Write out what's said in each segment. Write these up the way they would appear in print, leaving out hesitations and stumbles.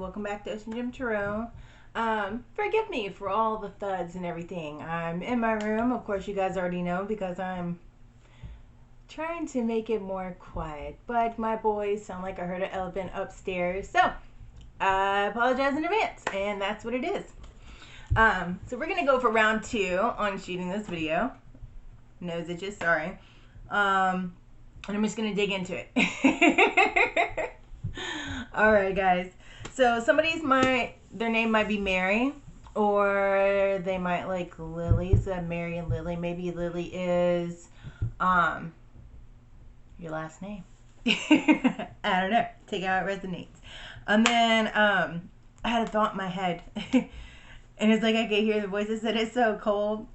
welcome back to OceanGemTarot. Forgive me for all the thuds and everything. I'm in my room, of course you guys already know, because I'm trying to make it more quiet. But my boys sound like I heard an elephant upstairs, so I apologize in advance, and that's what it is. So we're going to go for round 2 on shooting this video. Nose itches, sorry. And I'm just going to dig into it. Alright guys, so their name might be Mary, or they might like Lily, so Mary and Lily. Maybe Lily is your last name. I don't know, take it how it resonates. And then I had a thought in my head and it's like I could hear the voice. It said it's so cold.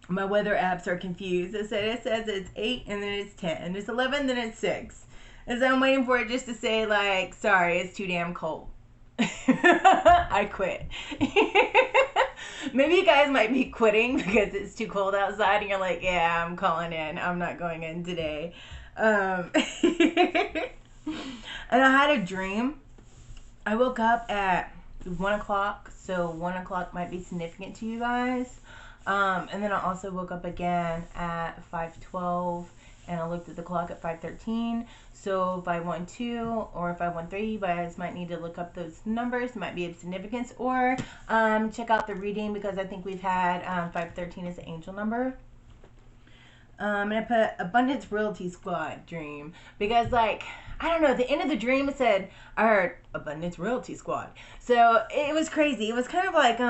My weather apps are confused. It says it's 8 and then it's 10 and it's 11 then it's 6. And so I'm waiting for it just to say, like, sorry, it's too damn cold. I quit. Maybe you guys might be quitting because it's too cold outside and you're like, yeah, I'm calling in. I'm not going in today. And I had a dream. I woke up at 1 o'clock, so 1 o'clock might be significant to you guys. And then I also woke up again at 5:12. And I looked at the clock at 5:13. So if I want 2 or if I want 3, you guys might need to look up those numbers. It might be of significance. Or check out the reading, because I think we've had 513 as an angel number. And I put Abundance Realty Squad dream. Because, like, I don't know, at the end of the dream it said, I heard Abundance Realty Squad. So it was crazy. It was kind of like,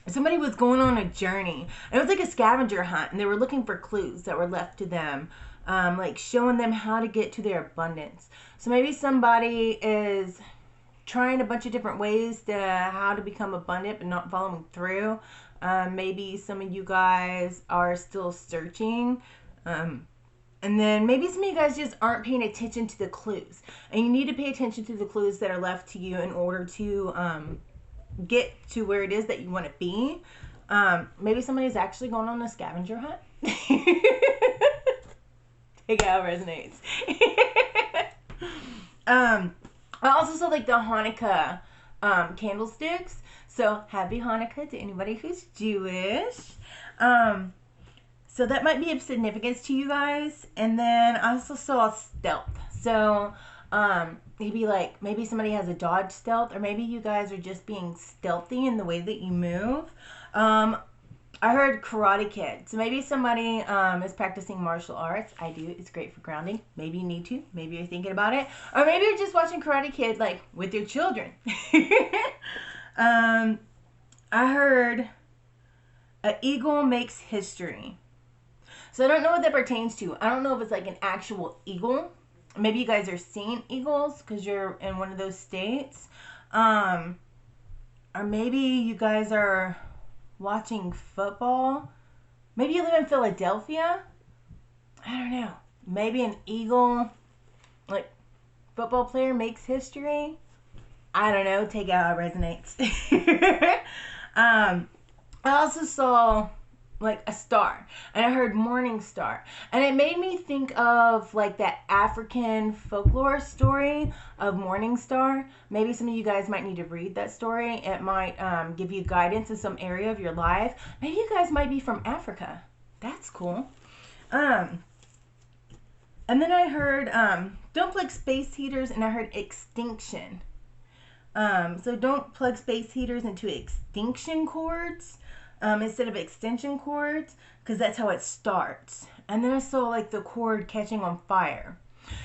somebody was going on a journey. It was like a scavenger hunt, and they were looking for clues that were left to them, like showing them how to get to their abundance. So maybe somebody is trying a bunch of different ways to how to become abundant but not following through. Maybe some of you guys are still searching. And then maybe some of you guys just aren't paying attention to the clues. And you need to pay attention to the clues that are left to you in order to get to where it is that you want to be. Maybe somebody's actually going on a scavenger hunt. Take out resonates. I also saw like the Hanukkah candlesticks. So happy Hanukkah to anybody who's Jewish. So that might be of significance to you guys. And then I also saw stealth. So maybe somebody has a dodge stealth, or maybe you guys are just being stealthy in the way that you move. I heard Karate Kid. So maybe somebody is practicing martial arts. I do. It's great for grounding. Maybe you need to. Maybe you're thinking about it. Or maybe you're just watching Karate Kid, like, with your children. I heard an eagle makes history. So I don't know what that pertains to. I don't know if it's like an actual eagle. Maybe you guys are seeing eagles because you're in one of those states. Or maybe you guys are watching football. Maybe you live in Philadelphia. I don't know. Maybe an eagle, like, football player makes history. I don't know. Take it how it resonates. I also saw like a star, and I heard morning star, and it made me think of like that African folklore story of morning star. Maybe some of you guys might need to read that story. It might give you guidance in some area of your life. Maybe you guys might be from Africa. That's cool. And then I heard don't plug space heaters, and I heard extinction. So don't plug space heaters into extinction cords instead of extension cords, because that's how it starts. And then I saw like the cord catching on fire.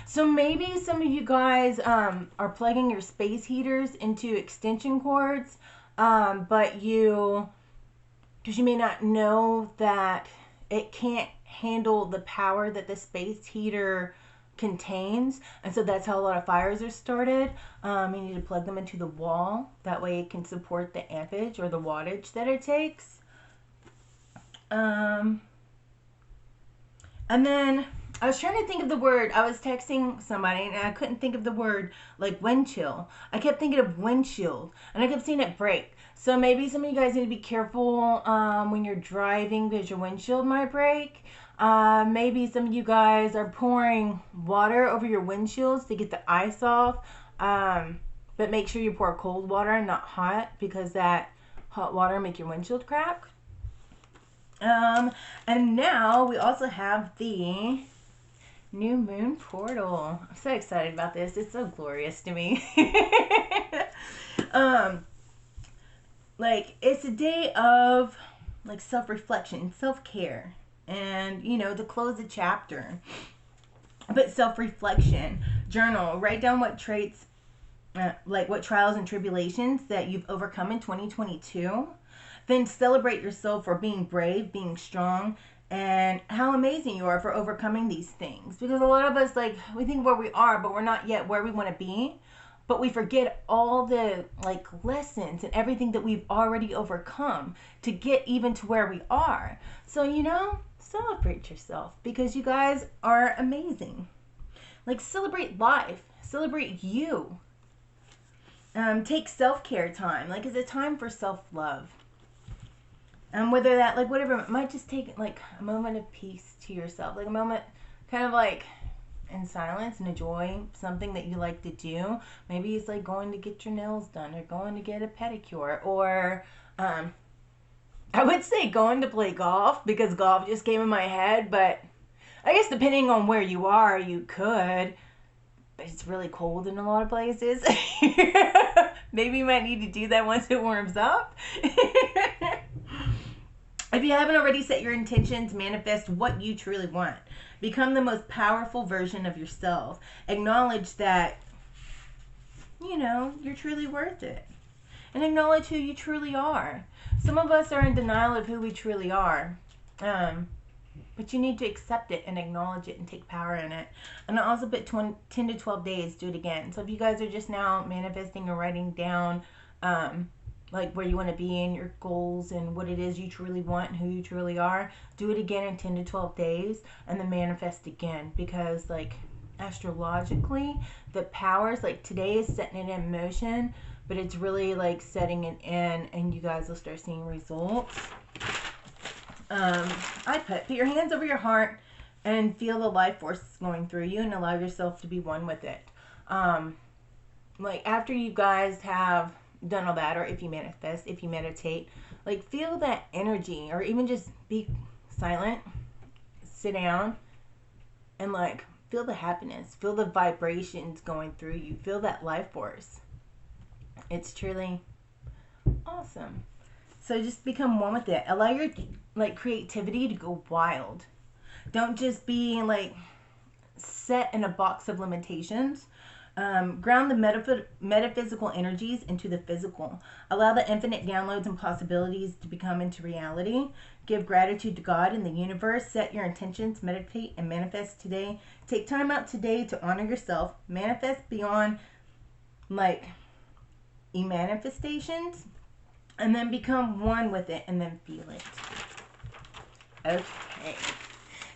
So maybe some of you guys are plugging your space heaters into extension cords, but because you may not know that it can't handle the power that the space heater contains, and so that's how a lot of fires are started. You need to plug them into the wall. That way it can support the ampage or the wattage that it takes. And then I was trying to think of the word. I was texting somebody and I couldn't think of the word, like wind chill. I kept thinking of windshield, and I kept seeing it break. So maybe some of you guys need to be careful when you're driving, because your windshield might break. Maybe some of you guys are pouring water over your windshields to get the ice off. But make sure you pour cold water and not hot, because that hot water make your windshield crack. And now we also have the new moon portal. I'm so excited about this. It's so glorious to me. Like, it's a day of like self-reflection, self-care, and to close a chapter. But self-reflection, journal, write down what traits, like what trials and tribulations that you've overcome in 2022. Then celebrate yourself for being brave, being strong, and how amazing you are for overcoming these things. Because a lot of us, like, we think where we are, but we're not yet where we want to be. But we forget all the, like, lessons and everything that we've already overcome to get even to where we are. So, celebrate yourself, because you guys are amazing. Like, celebrate life. Celebrate you. Take self-care time. Like, it's a time for self-love. Whether that, like, whatever, it might just take, like, a moment of peace to yourself. Like, a moment kind of, like, in silence, and enjoy something that you like to do. Maybe it's, like, going to get your nails done, or going to get a pedicure, or, I would say going to play golf, because golf just came in my head, but I guess depending on where you are, you could. But it's really cold in a lot of places. Maybe you might need to do that once it warms up. If you haven't already set your intentions, manifest what you truly want. Become the most powerful version of yourself. Acknowledge that, you're truly worth it. And acknowledge who you truly are. Some of us are in denial of who we truly are. But you need to accept it and acknowledge it and take power in it. And I also put 10 to 12 days, do it again. So if you guys are just now manifesting or writing down, like, where you want to be in your goals and what it is you truly want and who you truly are, do it again in 10 to 12 days, and then manifest again. Because, like, astrologically, the powers, like, today is setting it in motion, but it's really, like, setting it in, and you guys will start seeing results. I put your hands over your heart and feel the life force going through you, and allow yourself to be one with it. Like, after you guys have done all that, or if you manifest, if you meditate, like, feel that energy, or even just be silent, sit down, and, like, feel the happiness, feel the vibrations going through you, feel that life force. It's truly awesome. So just become one with it. Allow your, like, creativity to go wild. Don't just be, like, set in a box of limitations. Ground the metaphysical energies into the physical. Allow the infinite downloads and possibilities to become into reality. Give gratitude to God and the universe. Set your intentions, meditate, and manifest today. Take time out today to honor yourself. Manifest beyond, like, manifestations. And then become one with it, and then feel it. Okay.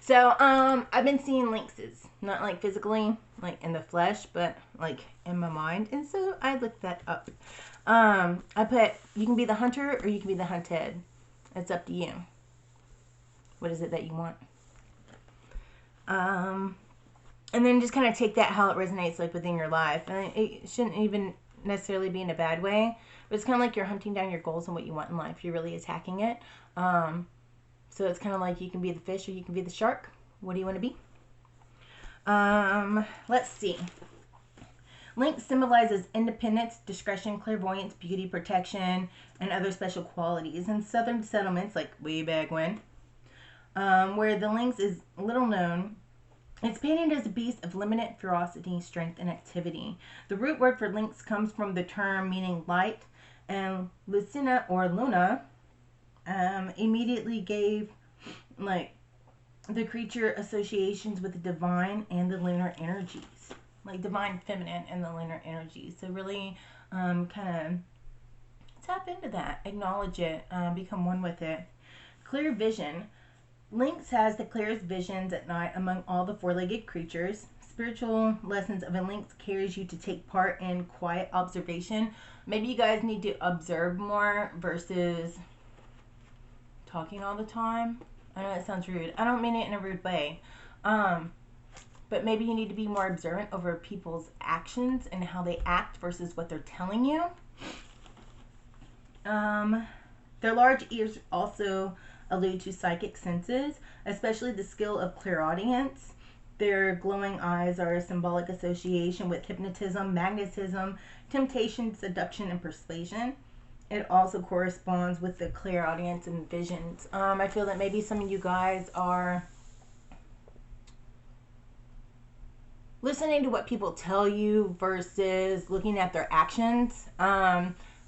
So, I've been seeing lynxes. Not, like, physically, like, in the flesh, but, like, in my mind. And so I looked that up. I put, you can be the hunter or you can be the hunted. It's up to you. What is it that you want? And then just kind of take that how it resonates, like, within your life. And it shouldn't even necessarily be in a bad way. But it's kind of like you're hunting down your goals and what you want in life. You're really attacking it. So it's kind of like you can be the fish or you can be the shark. What do you want to be? Let's see. Lynx symbolizes independence, discretion, clairvoyance, beauty, protection, and other special qualities. In southern settlements, like way back when, where the lynx is little known, it's painted as a beast of limited ferocity, strength, and activity. The root word for lynx comes from the term meaning light, and Lucina or Luna immediately gave, like, the creature associations with the divine and the lunar energies, like divine feminine and the lunar energies. So really kind of tap into that, acknowledge it, become one with it. Clear vision. Lynx has the clearest visions at night among all the four-legged creatures. Spiritual lessons of a lynx carries you to take part in quiet observation. Maybe you guys need to observe more versus talking all the time. I know it sounds rude. I don't mean it in a rude way. but maybe you need to be more observant over people's actions and how they act versus what they're telling you. Their large ears also allude to psychic senses, especially the skill of clairaudience. Their glowing eyes are a symbolic association with hypnotism, magnetism, temptation, seduction, and persuasion. It also corresponds with the clairaudience and visions. I feel that maybe some of you guys are listening to what people tell you versus looking at their actions.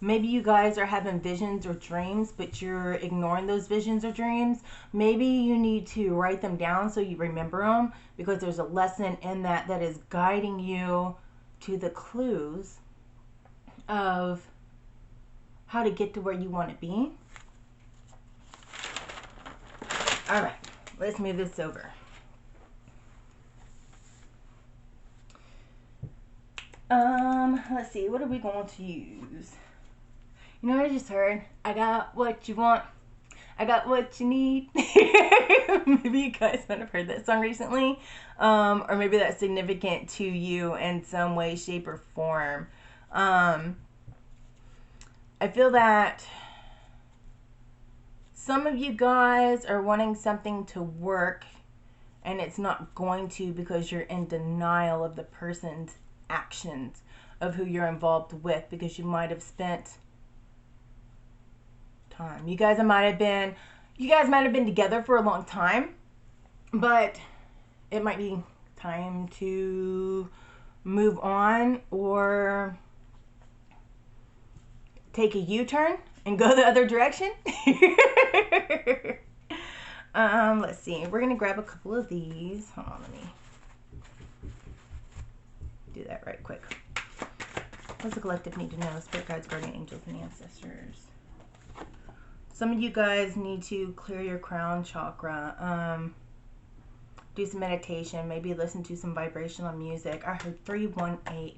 Maybe you guys are having visions or dreams, but you're ignoring those visions or dreams. Maybe you need to write them down so you remember them, because there's a lesson in that that is guiding you to the clues of how to get to where you want to be. All right, let's move this over. Let's see, what are we going to use? You know what I just heard? I got what you want. I got what you need. Maybe you guys might have heard that song recently. Or maybe that's significant to you in some way, shape, or form. I feel that some of you guys are wanting something to work and it's not going to because you're in denial of the person's actions, of who you're involved with, because you might have spent time. You guys might have been together for a long time, but it might be time to move on or take a U-turn and go the other direction. Let's see. We're going to grab a couple of these. Hold on, let me do that right quick. What's the collective need to know? Spirit guides, guardian angels, and ancestors. Some of you guys need to clear your crown chakra. Do some meditation. Maybe listen to some vibrational music. I heard 318.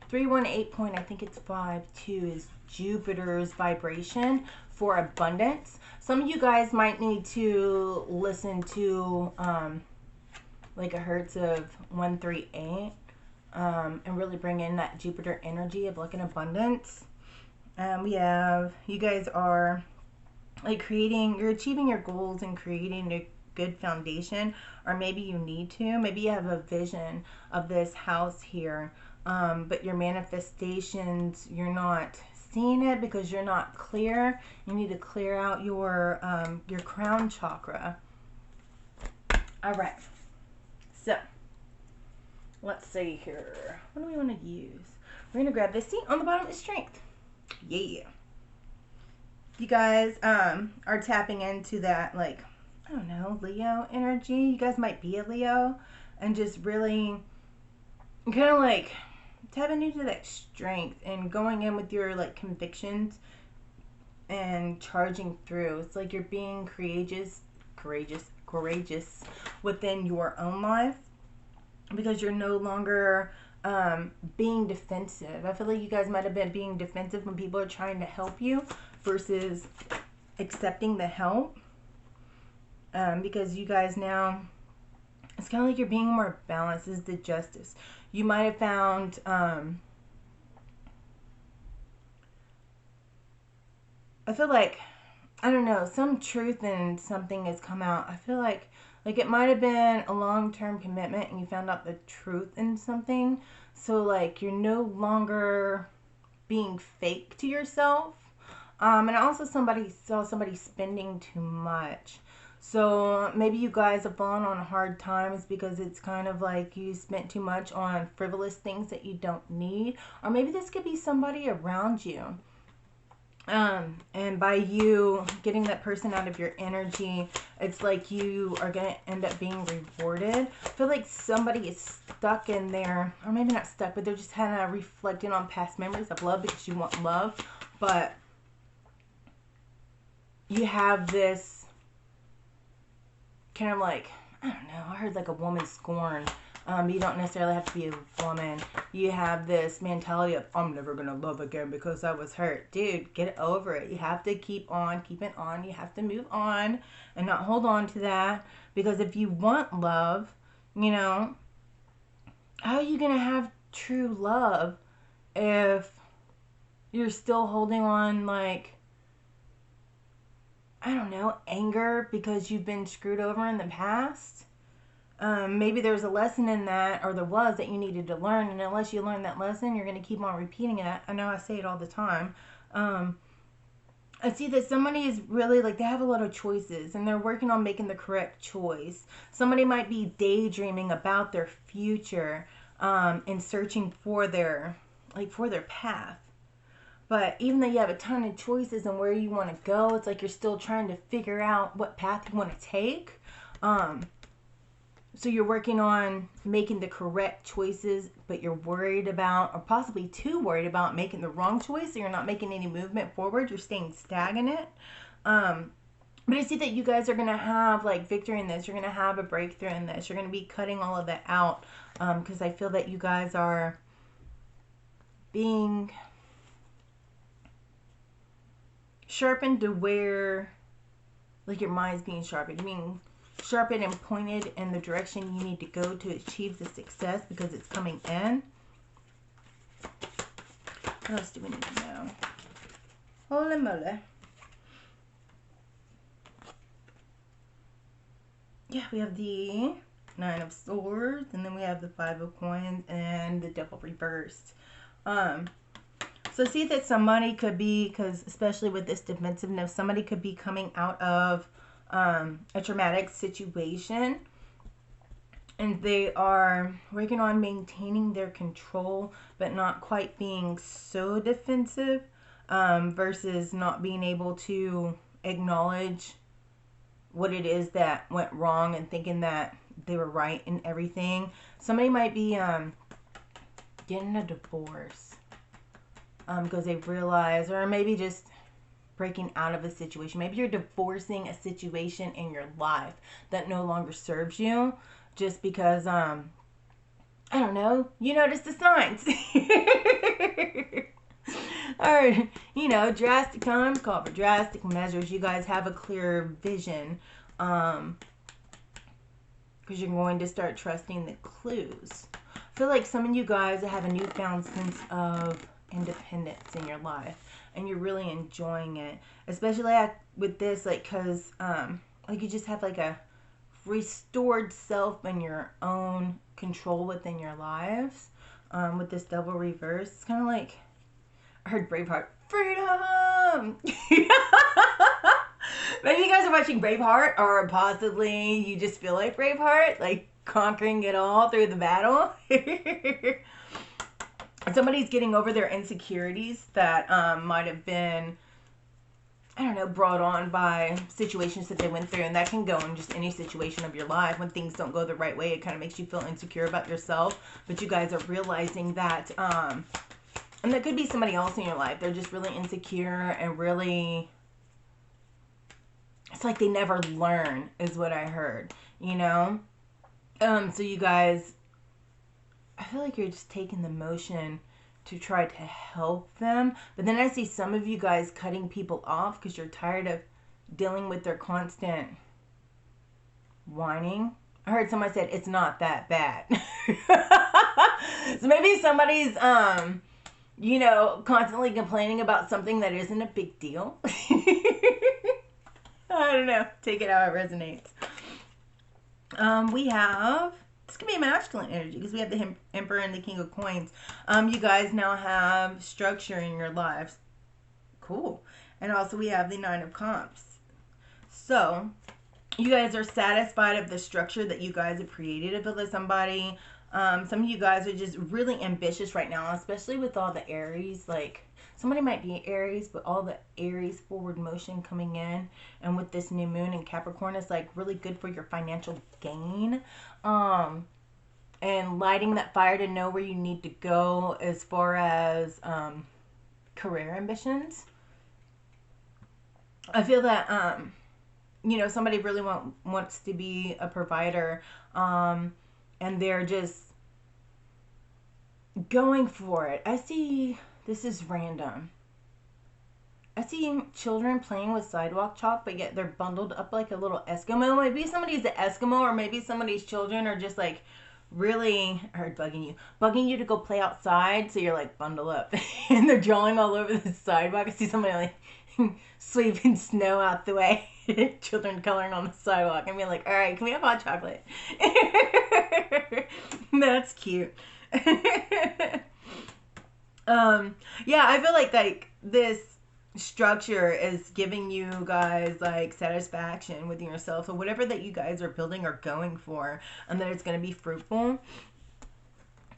318 point, I think it's 5-2, is Jupiter's vibration for abundance. Some of you guys might need to listen to like a hertz of 138 and really bring in that Jupiter energy of like an abundance. We have, you guys are like you're achieving your goals and creating a good foundation, or maybe you need to. Maybe you have a vision of this house here. But your manifestations, you're not seeing it because you're not clear. You need to clear out your crown chakra. All right. So, let's see here. What do we want to use? We're going to grab this. See, on the bottom is strength. Yeah. You guys are tapping into that, like, I don't know, Leo energy. You guys might be a Leo and just really kind of like tapping into that strength and going in with your like convictions and charging through. It's like you're being courageous within your own life, because you're no longer being defensive. I feel like you guys might have been being defensive when people are trying to help you versus accepting the help, because you guys now, it's kind of like you're being more balanced. This is the justice. You might have found I feel like, I don't know, some truth in something has come out. I feel like it might have been a long-term commitment and you found out the truth in something. So like you're no longer being fake to yourself. And also saw somebody spending too much. So maybe you guys have fallen on hard times because it's kind of like you spent too much on frivolous things that you don't need. Or maybe this could be somebody around you. And by you getting that person out of your energy, it's like you are going to end up being rewarded. I feel like somebody is stuck in there, or maybe not stuck, but they're just kind of reflecting on past memories of love because you want love. But you have this kind of like, I don't know, I heard like a woman scorned. You don't necessarily have to be a woman. You have this mentality of, I'm never going to love again because I was hurt. Dude, get over it. You have to keep it on. You have to move on and not hold on to that. Because if you want love, you know, how are you going to have true love if you're still holding on, like, I don't know, anger because you've been screwed over in the past? Maybe there's a lesson in that, or there was, that you needed to learn, and unless you learn that lesson, you're going to keep on repeating it. I know I say it all the time. I see that somebody is really, like, they have a lot of choices, and they're working on making the correct choice. Somebody might be daydreaming about their future, and searching for their, like, for their path. But even though you have a ton of choices and where you want to go, it's like you're still trying to figure out what path you want to take. So you're working on making the correct choices, but you're worried about, or possibly too worried about, making the wrong choice, so you're not making any movement forward. You're staying stagnant. But I see that you guys are going to have, like, victory in this. You're going to have a breakthrough in this. You're going to be cutting all of that out, because I feel that you guys are being sharpened to where, like, your mind's being sharpened. You mean sharpened and pointed in the direction you need to go to achieve the success, because it's coming in. What else do we need to know? Holy moly. Yeah, we have the 9 of Swords, and then we have the 5 of Coins, and the Devil reversed. So see that somebody could be, because especially with this defensiveness, somebody could be coming out of a traumatic situation, and they are working on maintaining their control, but not quite being so defensive, versus not being able to acknowledge what it is that went wrong and thinking that they were right in everything. Somebody might be getting a divorce because they realize, or maybe just breaking out of a situation. Maybe you're divorcing a situation in your life that no longer serves you, just because I don't know, you notice the signs. Or, you know, drastic times call for drastic measures. You guys have a clear vision, because you're going to start trusting the clues. I feel like some of you guys have a newfound sense of independence in your life, and you're really enjoying it, especially with this, like, because like, you just have, like, a restored self and your own control within your lives. With this Devil reverse, it's kind of like, I heard Braveheart, freedom. Maybe you guys are watching Braveheart, or possibly you just feel like Braveheart, like conquering it all through the battle. Somebody's getting over their insecurities that might have been, I don't know, brought on by situations that they went through. And that can go in just any situation of your life. When things don't go the right way, it kind of makes you feel insecure about yourself. But you guys are realizing that, and that could be somebody else in your life. They're just really insecure and really, it's like they never learn, is what I heard, you know? So you guys, I feel like you're just taking the motion to try to help them. But then I see some of you guys cutting people off because you're tired of dealing with their constant whining. I heard somebody said it's not that bad. So maybe somebody's, you know, constantly complaining about something that isn't a big deal. I don't know. Take it how it resonates. We have, this could be a masculine energy because we have the Emperor and the King of Coins. You guys now have structure in your lives. Cool. And also we have the Nine of Cups. So you guys are satisfied of the structure that you guys have created with somebody. Some of you guys are just really ambitious right now, especially with all the Aries. Like, somebody might be Aries, but all the Aries forward motion coming in, and with this new moon in Capricorn, is like really good for your financial gain. And lighting that fire to know where you need to go as far as career ambitions. I feel that, you know, somebody really wants to be a provider, and they're just going for it. I see, this is random. I see children playing with sidewalk chalk, but yet they're bundled up like a little Eskimo. Maybe somebody's an Eskimo, or maybe somebody's children are just like really, I heard bugging you to go play outside. So you're like, bundle up. And they're drawing all over the sidewalk. I see somebody like sweeping snow out the way. Children coloring on the sidewalk. And being like, all right, can we have hot chocolate? That's cute. Yeah, I feel like this structure is giving you guys like satisfaction within yourself. So whatever that you guys are building or going for, and that it's going to be fruitful.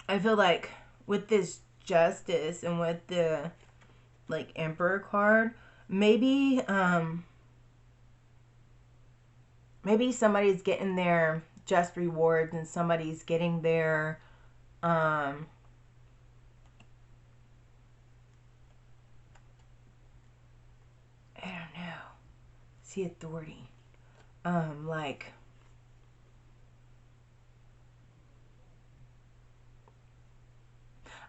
I feel like with this justice and with the like Emperor card, maybe maybe somebody's getting their just rewards and somebody's getting their I don't know. See, authority. Like,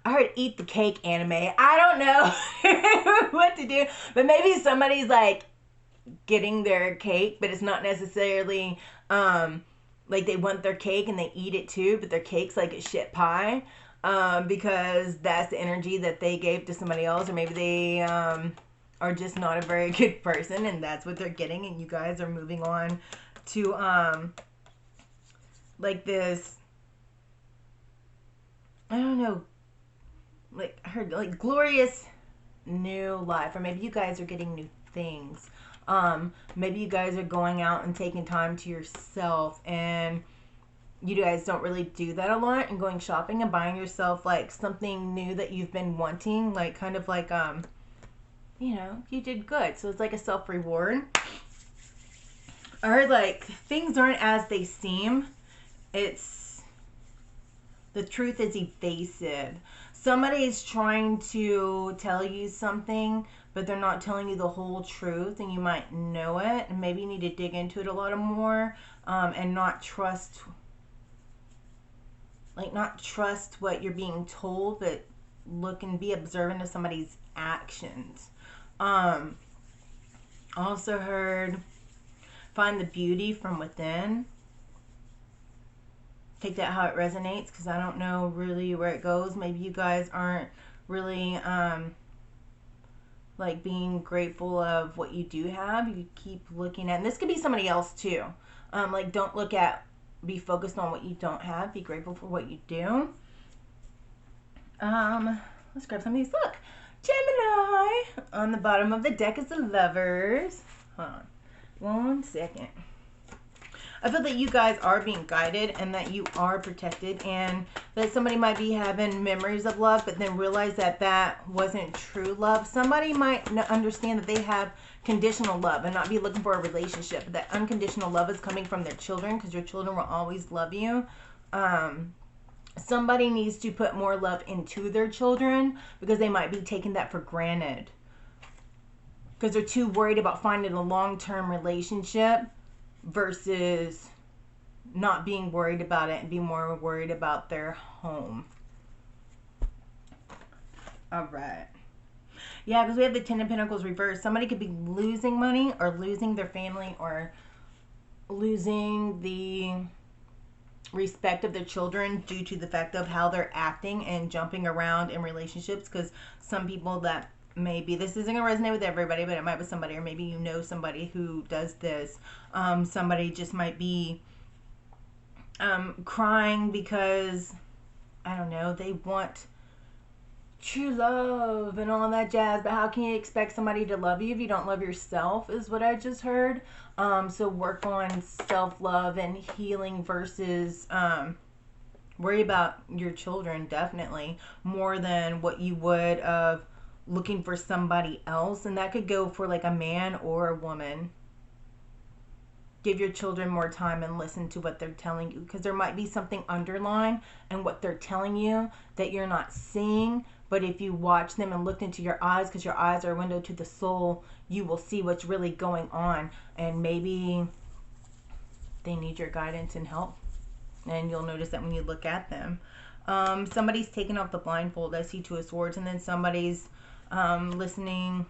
I heard eat the cake anime. I don't know what to do, but maybe somebody's like getting their cake, but it's not necessarily like they want their cake and they eat it too, but their cake's like a shit pie because that's the energy that they gave to somebody else, or maybe they are just not a very good person and that's what they're getting, and you guys are moving on to like this, I don't know, like I heard like glorious new life, or maybe you guys are getting new things. Maybe you guys are going out and taking time to yourself, and you guys don't really do that a lot, and going shopping and buying yourself like something new that you've been wanting, like kind of like you know, you did good, so it's like a self-reward. I heard like things aren't as they seem. It's the truth is evasive. Somebody's trying to tell you something, but they're not telling you the whole truth, and you might know it, and maybe you need to dig into it a lot more, and not trust what you're being told, but look and be observant of somebody's actions. Also heard find the beauty from within. Take that how it resonates, because I don't know really where it goes. Maybe you guys aren't really like being grateful of what you do have. You keep looking at, and this could be somebody else too. Like don't look at, be focused on what you don't have. Be grateful for what you do. Let's grab some of these. Look, Gemini. On the bottom of the deck is the Lovers. Hold on 1 second. I feel that you guys are being guided and that you are protected, and that somebody might be having memories of love, but then realize that that wasn't true love. Somebody might understand that they have conditional love and not be looking for a relationship, but that unconditional love is coming from their children, because your children will always love you. Somebody needs to put more love into their children, because they might be taking that for granted, because they're too worried about finding a long-term relationship versus not being worried about it and be more worried about their home. All right. Yeah, because we have the Ten of Pentacles reversed. Somebody could be losing money or losing their family or losing the respect of their children due to the fact of how they're acting and jumping around in relationships, because some people that maybe this isn't going to resonate with everybody, but it might be somebody, or maybe you know somebody who does this. Somebody just might be crying because, I don't know, they want true love and all that jazz, but how can you expect somebody to love you if you don't love yourself, is what I just heard. So work on self-love and healing versus worry about your children, definitely, more than what you would of looking for somebody else. And that could go for like a man or a woman. Give your children more time and listen to what they're telling you, because there might be something underlying in what they're telling you that you're not seeing. But if you watch them and look into your eyes, because your eyes are a window to the soul, you will see what's really going on. And maybe they need your guidance and help, and you'll notice that when you look at them. Somebody's taking off the blindfold. I see Two of Swords, and then somebody's listening.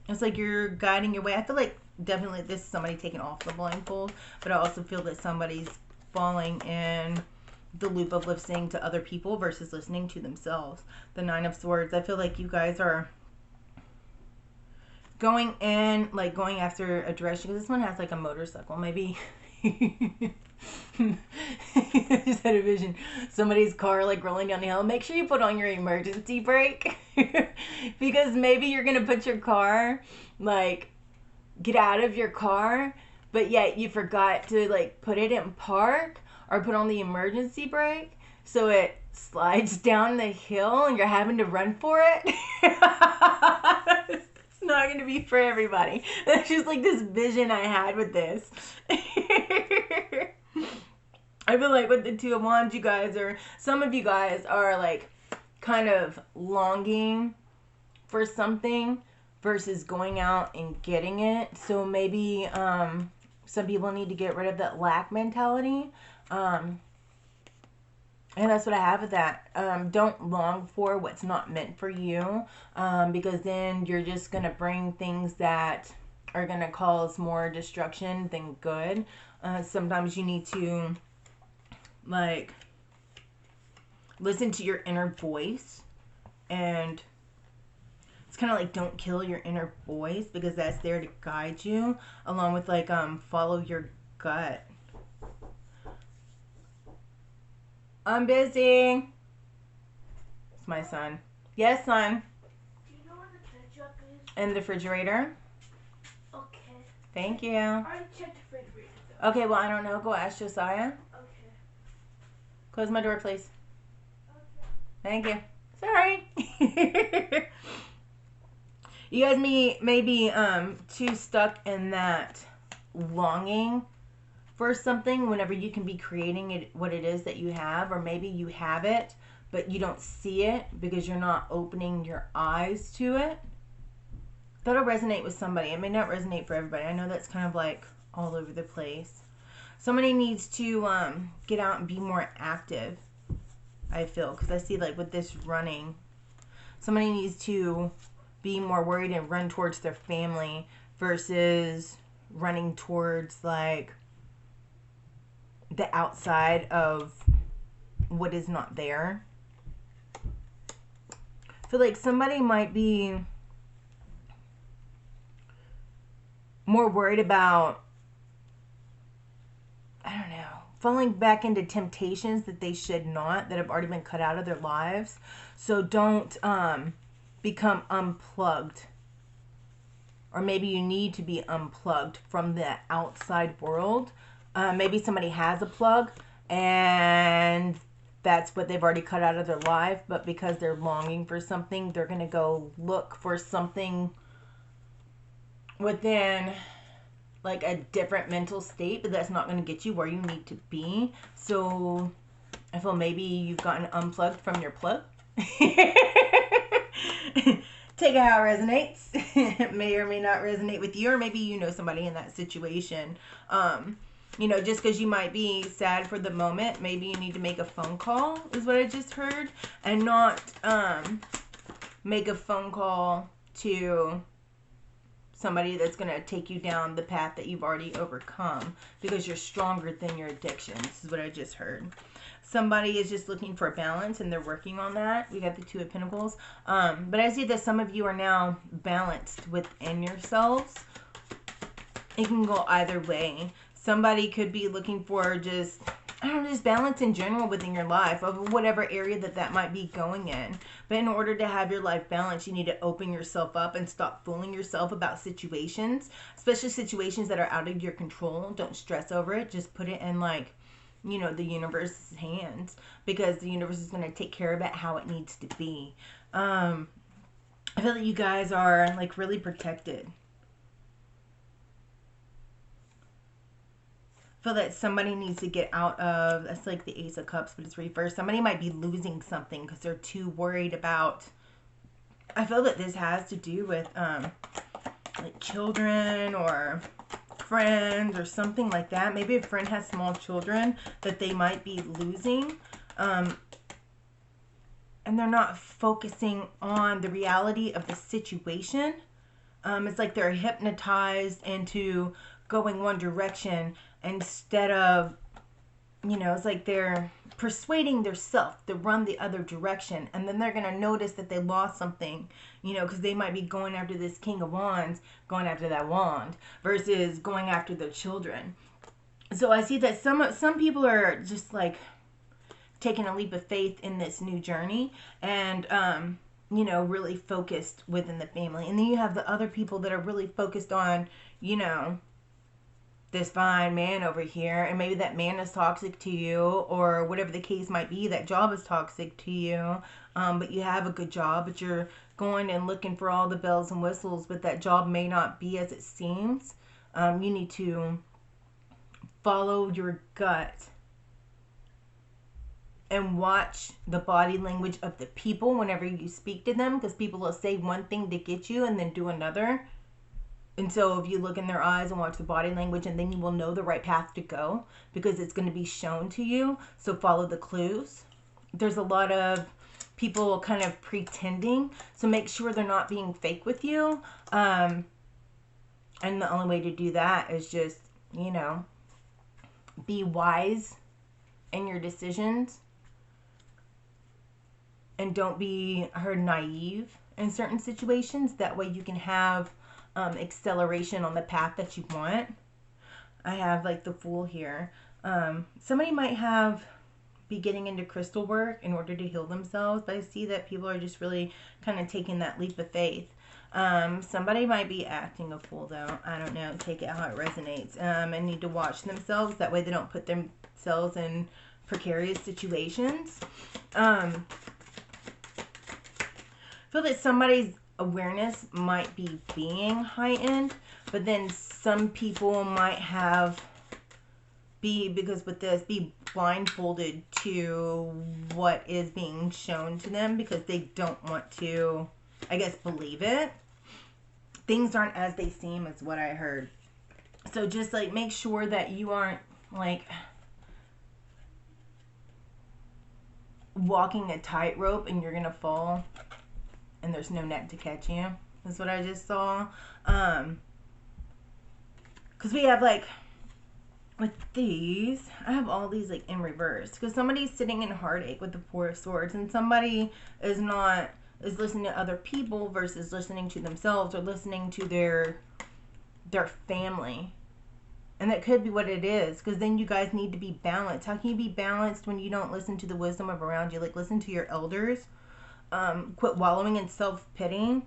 It's like you're guiding your way. I feel like definitely this is somebody taking off the blindfold, but I also feel that somebody's falling in the loop of listening to other people versus listening to themselves. The Nine of Swords. I feel like you guys are going in, like going after a direction, because this one has like a motorcycle. Maybe I just had a vision. Somebody's car like rolling down the hill. Make sure you put on your emergency brake because maybe you're going to put your car, like get out of your car, but yet you forgot to like put it in park or put on the emergency brake. So it slides down the hill and you're having to run for it. It's not going to be for everybody. That's just like this vision I had with this. I feel like with the Two of Wands, you guys are, some of you guys are like kind of longing for something versus going out and getting it. So maybe some people need to get rid of that lack mentality. And that's what I have with that. Don't long for what's not meant for you, because then you're just going to bring things that are going to cause more destruction than good. Sometimes you need to, like, listen to your inner voice. And it's kind of like, don't kill your inner voice, because that's there to guide you, along with, like, follow your gut. I'm busy. It's my son. Yes, son. Do you know where the ketchup is? In the refrigerator. Okay. Thank you. I already checked the refrigerator though. Okay, well, I don't know. Go ask Josiah. Okay. Close my door, please. Okay. Thank you. Sorry. You guys may be too stuck in that longing for something whenever you can be creating it, what it is that you have, or maybe you have it but you don't see it because you're not opening your eyes to it. That'll resonate with somebody. It may not resonate for everybody. I know that's kind of like all over the place. Somebody needs to get out and be more active, I feel, because I see like with this running, somebody needs to be more worried and run towards their family versus running towards like the outside of what is not there. I feel like somebody might be more worried about, I don't know, falling back into temptations that they should not, that have already been cut out of their lives. So don't become unplugged. Or maybe you need to be unplugged from the outside world. Maybe somebody has a plug and that's what they've already cut out of their life, but because they're longing for something, they're going to go look for something within like a different mental state, but that's not going to get you where you need to be. So I feel maybe you've gotten unplugged from your plug. Take it how it resonates. It may or may not resonate with you, or maybe you know somebody in that situation. You know, just because you might be sad for the moment, maybe you need to make a phone call, is what I just heard, and not make a phone call to somebody that's going to take you down the path that you've already overcome, because you're stronger than your addictions, is what I just heard. Somebody is just looking for balance and they're working on that. We got the Two of Pentacles. But I see that some of you are now balanced within yourselves. It can go either way. Somebody could be looking for just, I don't know, just balance in general within your life, of whatever area that might be going in. But in order to have your life balanced, you need to open yourself up and stop fooling yourself about situations, especially situations that are out of your control. Don't stress over it. Just put it in, like, you know, the universe's hands, because the universe is going to take care of it how it needs to be. I feel that you guys are like really protected. I feel that somebody needs to get out of, that's like the Ace of Cups, but it's reversed. Somebody might be losing something because they're too worried about, I feel that this has to do with like children or friends or something like that. Maybe a friend has small children that they might be losing, and they're not focusing on the reality of the situation. It's like they're hypnotized into going one direction instead of you know, it's like they're persuading their self to run the other direction, and then they're gonna notice that they lost something, you know, because they might be going after this King of Wands, going after that wand, versus going after their children. So I see that some people are just like taking a leap of faith in this new journey, and you know, really focused within the family. And then you have the other people that are really focused on, you know, this fine man over here, and maybe that man is toxic to you, or whatever the case might be, that job is toxic to you, but you have a good job, but you're going and looking for all the bells and whistles, but that job may not be as it seems. You need to follow your gut and watch the body language of the people whenever you speak to them, because people will say one thing to get you and then do another. And so if you look in their eyes and watch the body language, and then you will know the right path to go, because it's going to be shown to you. So follow the clues. There's a lot of people kind of pretending, so make sure they're not being fake with you. And the only way to do that is just, you know, be wise in your decisions, and don't be naive in certain situations. That way you can have acceleration on the path that you want. I have like the Fool here. Somebody might be getting into crystal work in order to heal themselves, but I see that people are just really kind of taking that leap of faith. Somebody might be acting a fool though. I don't know. Take it how it resonates. And need to watch themselves. That way they don't put themselves in precarious situations. I feel that somebody's awareness might be being heightened, but then some people might be blindfolded to what is being shown to them, because they don't want to, I guess, believe it. Things aren't as they seem, is what I heard. So just like make sure that you aren't like walking a tightrope and you're gonna fall and there's no net to catch you. That's what I just saw. Because we have like, with these, I have all these like in reverse. Because somebody's sitting in heartache with the Four of Swords, and somebody is listening to other people versus listening to themselves, or listening to their family. And that could be what it is, because then you guys need to be balanced. How can you be balanced when you don't listen to the wisdom of around you? Like, listen to your elders. Quit wallowing in self-pity,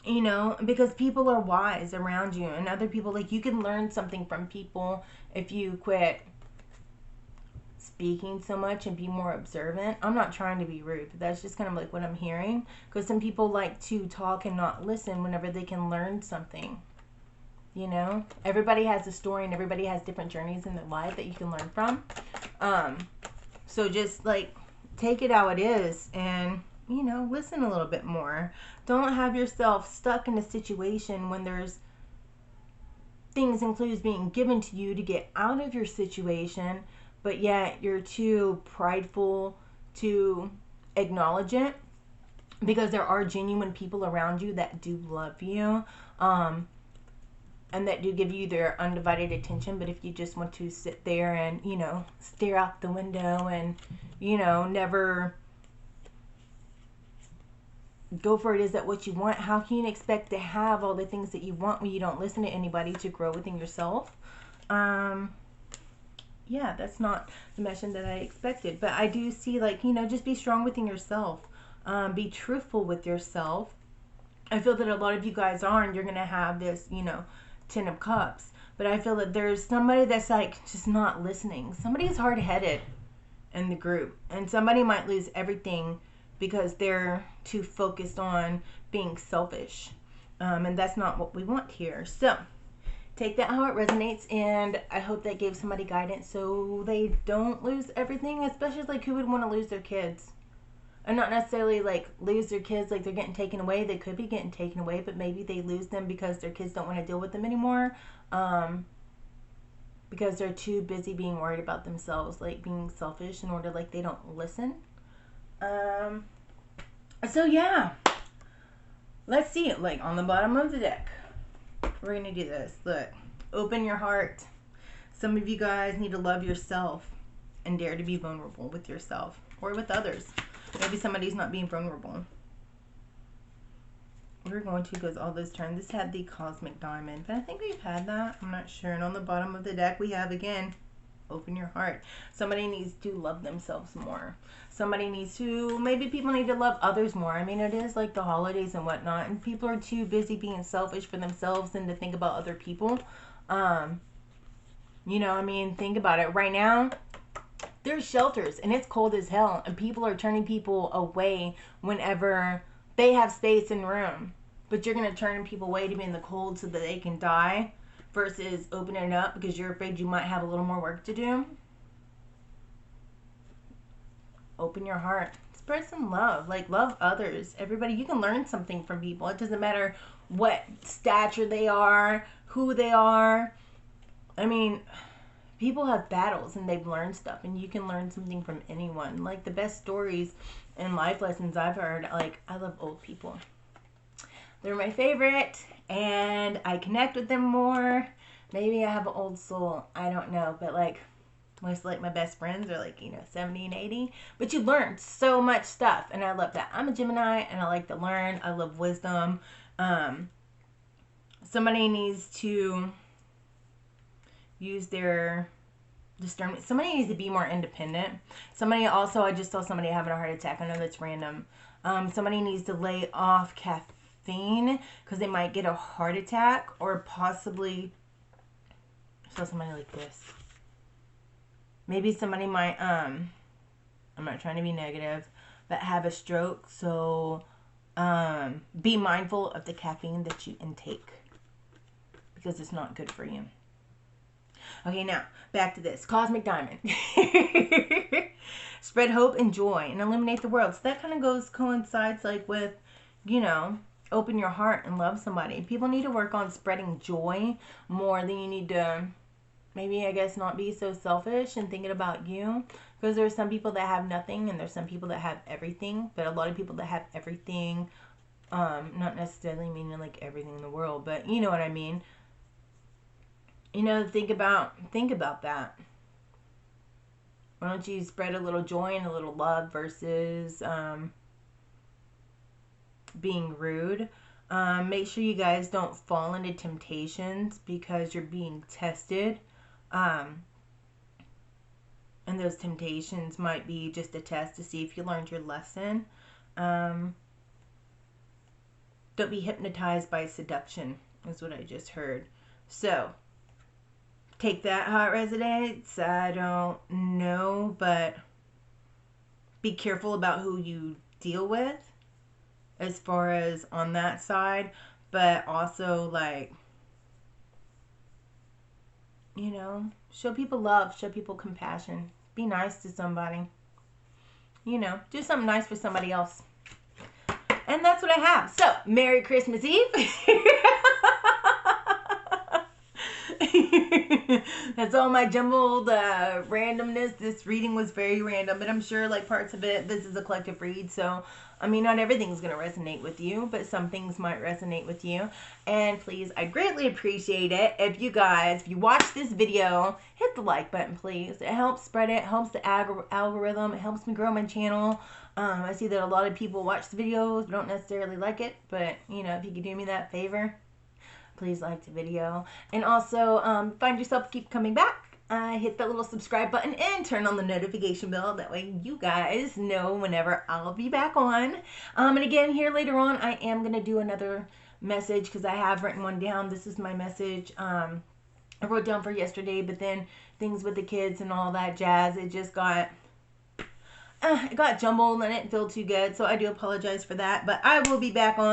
you know, because people are wise around you, and other people, like, you can learn something from people if you quit speaking so much and be more observant. I'm not trying to be rude, but that's just kind of like what I'm hearing, because some people like to talk and not listen whenever they can learn something. You know, everybody has a story, and everybody has different journeys in their life that you can learn from. So just like take it how it is, and you know, listen a little bit more. Don't have yourself stuck in a situation when there's things and clues being given to you to get out of your situation, but yet you're too prideful to acknowledge it, because there are genuine people around you that do love you, and that do give you their undivided attention. But if you just want to sit there and, you know, stare out the window and, you know, never go for it, is that what you want? How can you expect to have all the things that you want when you don't listen to anybody to grow within yourself? Yeah, that's not the mission that I expected. But I do see, like, you know, just be strong within yourself. Be truthful with yourself. I feel that a lot of you guys are, and you're going to have this, you know, 10 of Cups. But I feel that there's somebody that's, like, just not listening. Somebody is hard-headed in the group. And somebody might lose everything because they're too focused on being selfish. And that's not what we want here. So, take that how it resonates, and I hope that gave somebody guidance so they don't lose everything, especially, like, who would want to lose their kids? And not necessarily, like, lose their kids like they're getting taken away. They could be getting taken away, but maybe they lose them because their kids don't want to deal with them anymore. Because they're too busy being worried about themselves, like, being selfish in order, like, they don't listen. So, yeah. Let's see it, like, on the bottom of the deck. We're going to do this. Look. Open your heart. Some of you guys need to love yourself. and dare to be vulnerable with yourself or with others. Maybe somebody's not being vulnerable. We're going to goes all those turns. This had the Cosmic Diamond, but I think we've had that. I'm not sure. And on the bottom of the deck, we have again, open your heart. Somebody needs to love themselves more. Somebody needs to, maybe people need to love others more. I mean, it is like the holidays and whatnot, and people are too busy being selfish for themselves and to think about other people. You know, I mean, think about it. Right now, there's shelters and it's cold as hell, and people are turning people away whenever they have space and room. But you're going to turn people away to be in the cold so that they can die versus opening it up because you're afraid you might have a little more work to do. Open your heart. Spread some love. Like, love others. Everybody, you can learn something from people. It doesn't matter what stature they are, who they are. I mean, people have battles and they've learned stuff, and you can learn something from anyone. Like, the best stories and life lessons I've heard, like, I love old people. They're my favorite, and I connect with them more. Maybe I have an old soul. I don't know, but like, most like my best friends are like, you know, 70 and 80. But you learn so much stuff, and I love that. I'm a Gemini, and I like to learn. I love wisdom. Somebody needs to use their discernment. Somebody needs to be more independent. Somebody also, I just saw somebody having a heart attack. I know that's random. Somebody needs to lay off caffeine because they might get a heart attack, or possibly, I saw somebody like this. Maybe somebody might, I'm not trying to be negative, but have a stroke. So be mindful of the caffeine that you intake because it's not good for you. Okay, now, back to this. Cosmic Diamond. Spread hope and joy and illuminate the world. So that kind of coincides like with, you know, open your heart and love somebody. People need to work on spreading joy more than you need to, maybe, I guess, not be so selfish and thinking about you. Because there's some people that have nothing, and there's some people that have everything. But a lot of people that have everything, not necessarily meaning like everything in the world, but you know what I mean. You know, think about that. Why don't you spread a little joy and a little love versus being rude. Make sure you guys don't fall into temptations because you're being tested. And those temptations might be just a test to see if you learned your lesson. Don't be hypnotized by seduction, is what I just heard. So, take that how it resonates. I don't know, but be careful about who you deal with as far as on that side. But also, like, you know, show people love, show people compassion. Be nice to somebody. You know, do something nice for somebody else. And that's what I have. So, Merry Christmas Eve. That's all my jumbled randomness. This reading was very random, but I'm sure like parts of it, this is a collective read. So, I mean, not everything's going to resonate with you, but some things might resonate with you. And please, I greatly appreciate it if you guys, if you watch this video, hit the like button, please. It helps spread it, helps the algorithm, it helps me grow my channel. I see that a lot of people watch the videos, don't necessarily like it, but, you know, if you could do me that favor, please like the video. And also, find yourself keep coming back. Hit that little subscribe button and turn on the notification bell. That way you guys know whenever I'll be back on. And again, here later on, I am going to do another message because I have written one down. This is my message I wrote down for yesterday, but then things with the kids and all that jazz, it just got... it got jumbled and it didn't feel too good. So I do apologize for that. But I will be back on